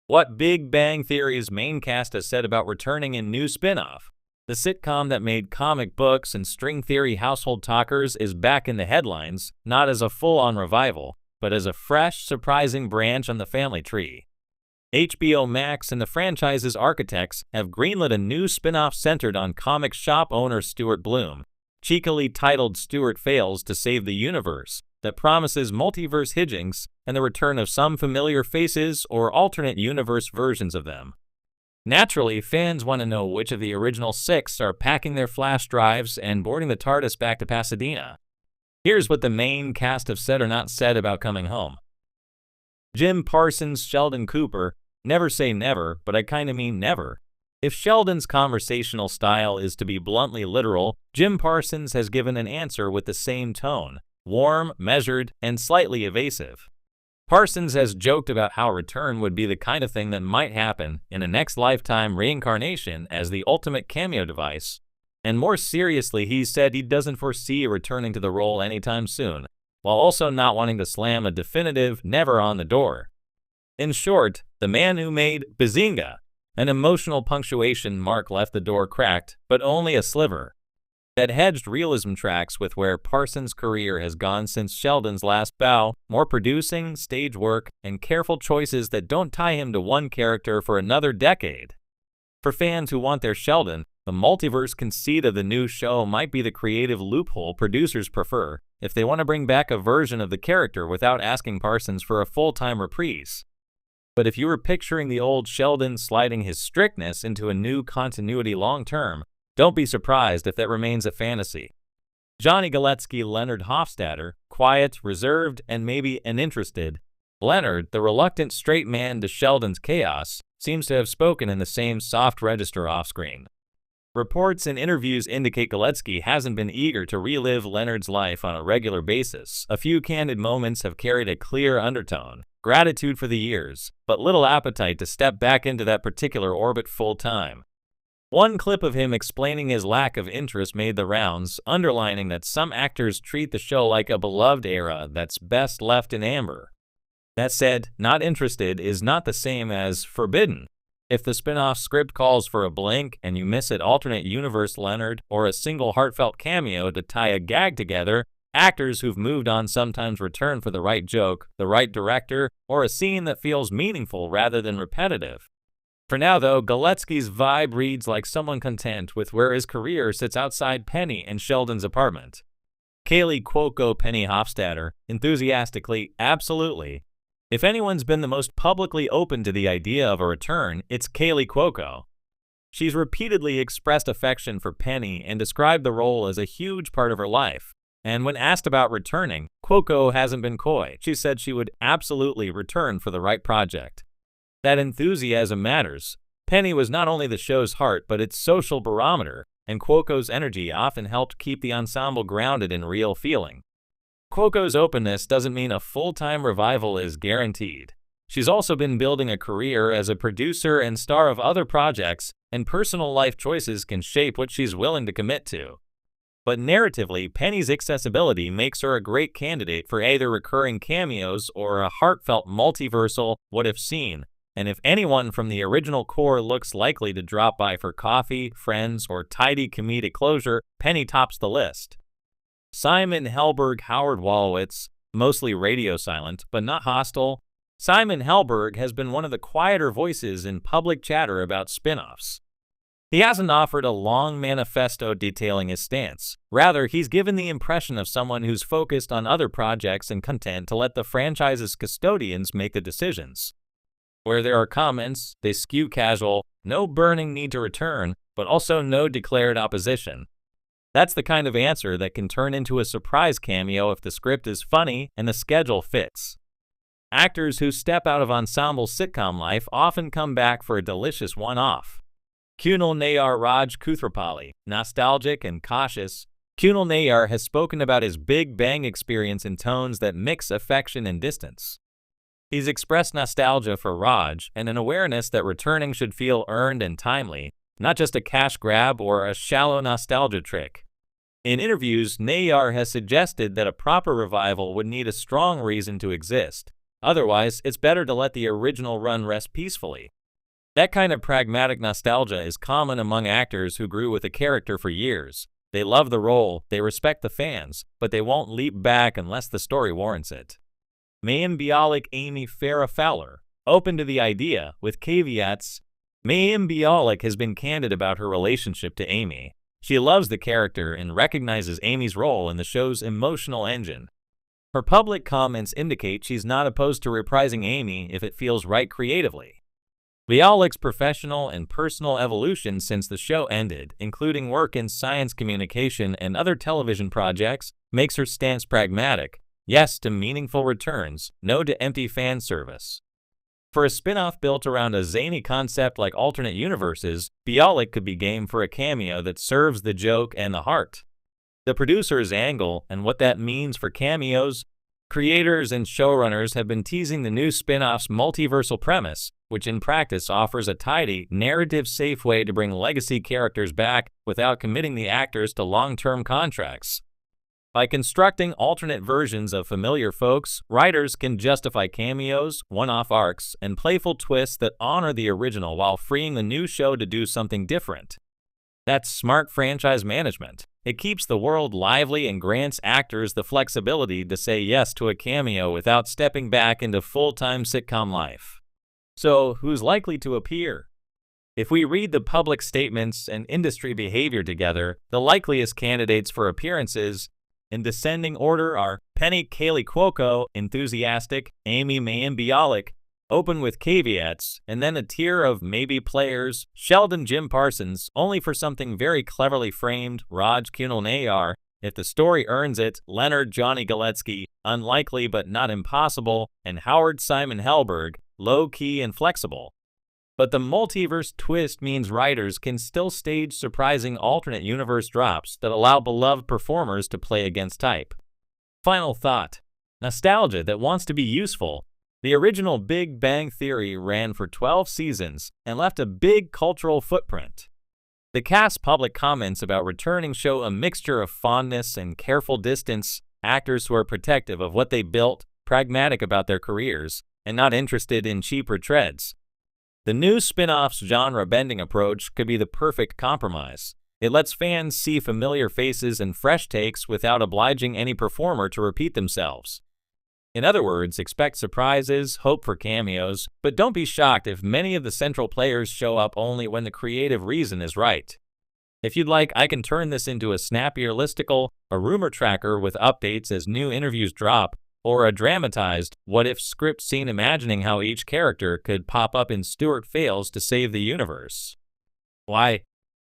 What Big Bang Theory's main cast has said about returning in new spin-off. The sitcom that made comic books and string theory household talkers is back in the headlines, not as a full-on revival, but as a fresh, surprising branch on the family tree. HBO Max and the franchise's architects have greenlit a new spin-off centered on comic shop owner Stuart Bloom, cheekily titled Stuart Fails to Save the Universe, that promises multiverse hijinks and the return of some familiar faces or alternate universe versions of them. Naturally, fans want to know which of the original six are packing their flash drives and boarding the TARDIS back to Pasadena. Here's what the main cast have said or not said about coming home. Jim Parsons, Sheldon Cooper, never say never, but I kinda mean never. If Sheldon's conversational style is to be bluntly literal, Jim Parsons has given an answer with the same tone. Warm, measured, and slightly evasive. Parsons has joked about how return would be the kind of thing that might happen in a next lifetime reincarnation as the ultimate cameo device, and more seriously he said he doesn't foresee returning to the role anytime soon, while also not wanting to slam a definitive never on the door. In short, the man who made Bazinga an emotional punctuation mark left the door cracked, but only a sliver. That hedged realism tracks with where Parsons' career has gone since Sheldon's last bow, more producing, stage work, and careful choices that don't tie him to one character for another decade. For fans who want their Sheldon, the multiverse conceit of the new show might be the creative loophole producers prefer if they want to bring back a version of the character without asking Parsons for a full-time reprise. But if you were picturing the old Sheldon sliding his strictness into a new continuity long-term, don't be surprised if that remains a fantasy. Johnny Galecki, Leonard Hofstadter, quiet, reserved, and maybe uninterested. Leonard, the reluctant straight man to Sheldon's chaos, seems to have spoken in the same soft register off-screen. Reports and interviews indicate Galecki hasn't been eager to relive Leonard's life on a regular basis. A few candid moments have carried a clear undertone, gratitude for the years, but little appetite to step back into that particular orbit full-time. One clip of him explaining his lack of interest made the rounds, underlining that some actors treat the show like a beloved era that's best left in amber. That said, not interested is not the same as forbidden. If the spin-off script calls for a blink and you miss it alternate universe Leonard or a single heartfelt cameo to tie a gag together, actors who've moved on sometimes return for the right joke, the right director, or a scene that feels meaningful rather than repetitive. For now, though, Galecki's vibe reads like someone content with where his career sits outside Penny and Sheldon's apartment. Kaylee Cuoco, Penny Hofstadter, enthusiastically, absolutely. If anyone's been the most publicly open to the idea of a return, it's Kaylee Cuoco. She's repeatedly expressed affection for Penny and described the role as a huge part of her life. And when asked about returning, Cuoco hasn't been coy. She said she would absolutely return for the right project. That enthusiasm matters. Penny was not only the show's heart but its social barometer, and Cuoco's energy often helped keep the ensemble grounded in real feeling. Cuoco's openness doesn't mean a full-time revival is guaranteed. She's also been building a career as a producer and star of other projects, and personal life choices can shape what she's willing to commit to. But narratively, Penny's accessibility makes her a great candidate for either recurring cameos or a heartfelt multiversal what-if scene. And if anyone from the original core looks likely to drop by for coffee, friends, or tidy comedic closure, Penny tops the list. Simon Helberg, Howard Wolowitz, mostly radio silent, but not hostile. Simon Helberg has been one of the quieter voices in public chatter about spin-offs. He hasn't offered a long manifesto detailing his stance. Rather, he's given the impression of someone who's focused on other projects and content to let the franchise's custodians make the decisions. Where there are comments, they skew casual, no burning need to return, but also no declared opposition. That's the kind of answer that can turn into a surprise cameo if the script is funny and the schedule fits. Actors who step out of ensemble sitcom life often come back for a delicious one-off. Kunal Nayyar, Raj Koothrappali, nostalgic and cautious, Kunal Nayyar has spoken about his Big Bang experience in tones that mix affection and distance. He's expressed nostalgia for Raj and an awareness that returning should feel earned and timely, not just a cash grab or a shallow nostalgia trick. In interviews, Nayyar has suggested that a proper revival would need a strong reason to exist, Otherwise, it's better to let the original run rest peacefully. That kind of pragmatic nostalgia is common among actors who grew with a character for years. They love the role, they respect the fans, but they won't leap back unless the story warrants it. Mayim Bialik Amy Farrah Fowler, open to the idea, with caveats. Mayim Bialik has been candid about her relationship to Amy. She loves the character and recognizes Amy's role in the show's emotional engine. Her public comments indicate she's not opposed to reprising Amy if it feels right creatively. Bialik's professional and personal evolution since the show ended, including work in science communication and other television projects, makes her stance pragmatic. Yes to meaningful returns, no to empty fan service. For a spin-off built around a zany concept like alternate universes, Bialik could be game for a cameo that serves the joke and the heart. The producer's angle and what that means for cameos. Creators and showrunners have been teasing the new spin-off's multiversal premise, which in practice offers a tidy, narrative-safe way to bring legacy characters back without committing the actors to long-term contracts. By constructing alternate versions of familiar folks, writers can justify cameos, one-off arcs, and playful twists that honor the original while freeing the new show to do something different. That's smart franchise management. It keeps the world lively and grants actors the flexibility to say yes to a cameo without stepping back into full-time sitcom life. So, who's likely to appear? If we read the public statements and industry behavior together, the likeliest candidates for appearances, in descending order, are Penny Kaylee Cuoco, enthusiastic, Amy Mayim Bialik, open with caveats, and then a tier of maybe players, Sheldon Jim Parsons, only for something very cleverly framed, Raj Kunal Nayar, if the story earns it, Leonard Johnny Galetsky, unlikely but not impossible, and Howard Simon Helberg, low-key and flexible. But the multiverse twist means writers can still stage surprising alternate universe drops that allow beloved performers to play against type. Final thought. Nostalgia that wants to be useful. The original Big Bang Theory ran for 12 seasons and left a big cultural footprint. The cast's public comments about returning show a mixture of fondness and careful distance, actors who are protective of what they built, pragmatic about their careers, and not interested in cheap retreads. The new spin-off's genre-bending approach could be the perfect compromise. It lets fans see familiar faces and fresh takes without obliging any performer to repeat themselves. In other words, expect surprises, hope for cameos, but don't be shocked if many of the central players show up only when the creative reason is right. If you'd like, I can turn this into a snappier listicle, a rumor tracker with updates as new interviews drop, or a dramatized, what-if script scene imagining how each character could pop up in Stuart Fails to Save the Universe. Why,